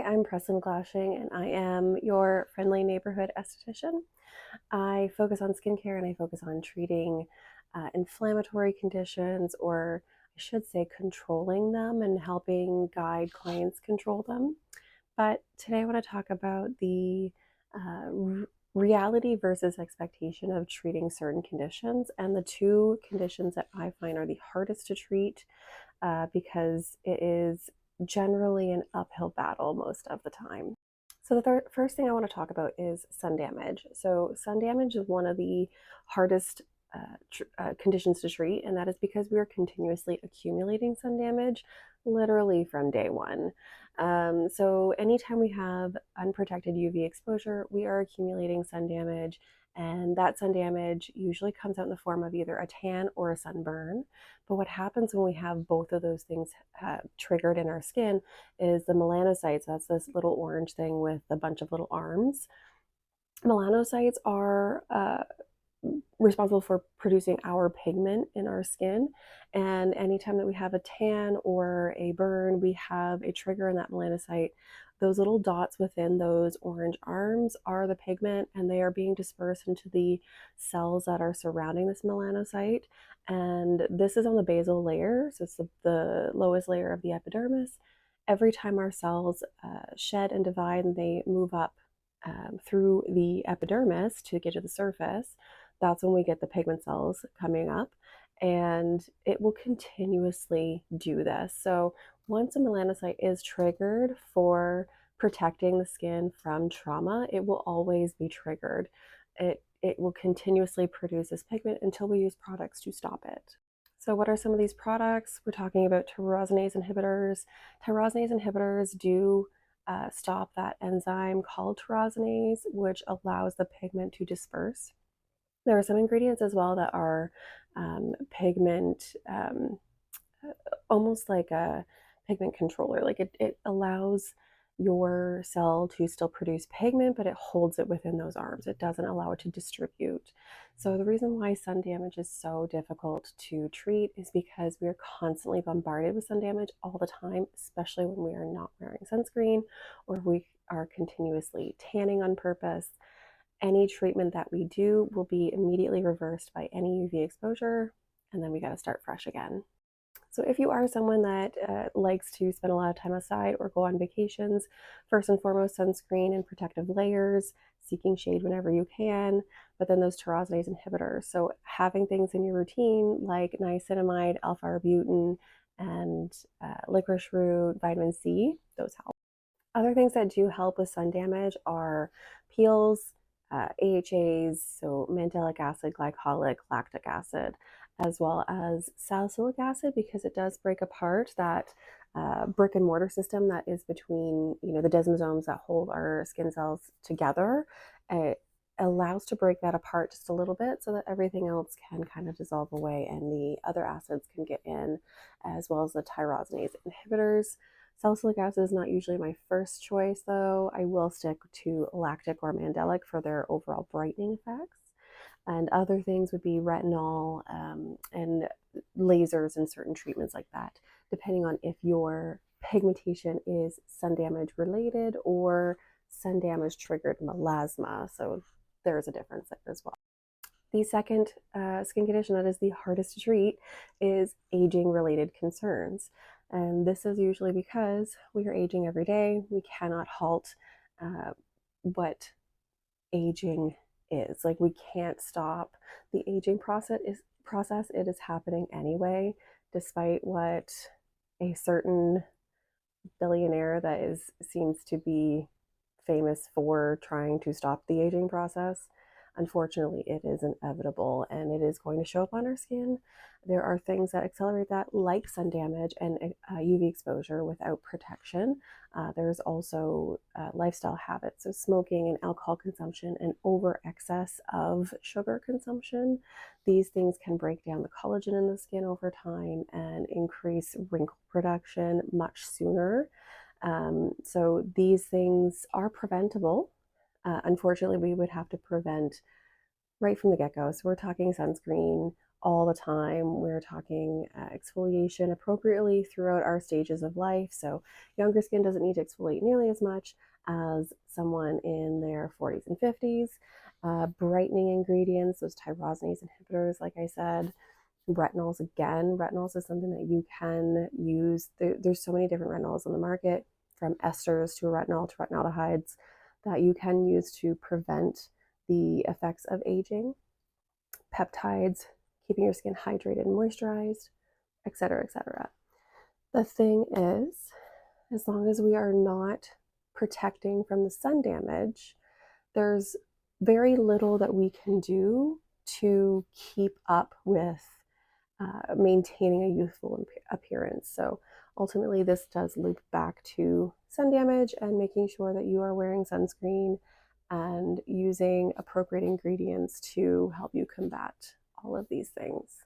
I'm Preston Glashing, and I am your friendly neighborhood esthetician. I focus on skincare and I focus on treating inflammatory conditions, or I should say, controlling them and helping guide clients control them. But today I want to talk about the reality versus expectation of treating certain conditions, and the two conditions that I find are the hardest to treat because it is generally an uphill battle most of the time. So the first thing I want to talk about is sun damage. So sun damage is one of the hardest conditions to treat, and that is because we are continuously accumulating sun damage literally from day one. So anytime we have unprotected UV exposure, we are accumulating sun damage, and that sun damage usually comes out in the form of either a tan or a sunburn. But what happens when we have both of those things triggered in our skin is the melanocytes. That's this little orange thing with a bunch of little arms. Melanocytes are responsible for producing our pigment in our skin. And anytime that we have a tan or a burn, we have a trigger in that melanocyte. Those little dots within those orange arms are the pigment, and they are being dispersed into the cells that are surrounding this melanocyte. And this is on the basal layer, so it's the lowest layer of the epidermis. Every time our cells shed and divide and they move up through the epidermis to get to the surface, that's when we get the pigment cells coming up, and it will continuously do this. So once a melanocyte is triggered for protecting the skin from trauma, it will always be triggered. It will continuously produce this pigment until we use products to stop it. So what are some of these products? We're talking about tyrosinase inhibitors. Tyrosinase inhibitors do stop that enzyme called tyrosinase, which allows the pigment to disperse. There are some ingredients as well that are pigment, almost like a pigment controller. Like it allows your cell to still produce pigment, but it holds it within those arms. It doesn't allow it to distribute. So the reason why sun damage is so difficult to treat is because we are constantly bombarded with sun damage all the time, especially when we are not wearing sunscreen or we are continuously tanning on purpose. Any treatment that we do will be immediately reversed by any UV exposure, and then we got to start fresh again. So if you are someone that likes to spend a lot of time outside or go on vacations, first and foremost, sunscreen and protective layers, seeking shade whenever you can, but then those tyrosinase inhibitors. So having things in your routine like niacinamide, alpha-arbutin, and licorice root, vitamin C, those help. Other things that do help with sun damage are peels, AHAs, so mandelic acid, glycolic, lactic acid, as well as salicylic acid, because it does break apart that brick and mortar system that is between, the desmosomes that hold our skin cells together. It allows to break that apart just a little bit so that everything else can kind of dissolve away and the other acids can get in, as well as the tyrosinase inhibitors. Salicylic acid is not usually my first choice, though. I will stick to lactic or mandelic for their overall brightening effects. And other things would be retinol and lasers and certain treatments like that, depending on if your pigmentation is sun damage related or sun damage triggered melasma. So there's a difference there as well. The second skin condition that is the hardest to treat is aging related concerns. And this is usually because we are aging every day. We cannot halt what aging is. Like, we can't stop the aging process. It is happening anyway, despite what a certain billionaire that seems to be famous for trying to stop the aging process. Unfortunately, it is inevitable and it is going to show up on our skin. There are things that accelerate that, like sun damage and UV exposure without protection. There's also lifestyle habits, so smoking and alcohol consumption and over excess of sugar consumption. These things can break down the collagen in the skin over time and increase wrinkle production much sooner. So these things are preventable. Unfortunately, we would have to prevent right from the get-go. So we're talking sunscreen, all the time. We're talking exfoliation appropriately throughout our stages of life. So younger skin doesn't need to exfoliate nearly as much as someone in their 40s and 50s. Brightening ingredients, those tyrosinase inhibitors, like I said. Retinols, again, retinols is something that you can use. There's so many different retinols on the market, from esters to retinol to retinaldehydes, that you can use to prevent the effects of aging. Peptides, keeping your skin hydrated and moisturized, etc., etc. The thing is, as long as we are not protecting from the sun damage, there's very little that we can do to keep up with maintaining a youthful appearance. So ultimately, this does loop back to sun damage and making sure that you are wearing sunscreen and using appropriate ingredients to help you combat all of these things.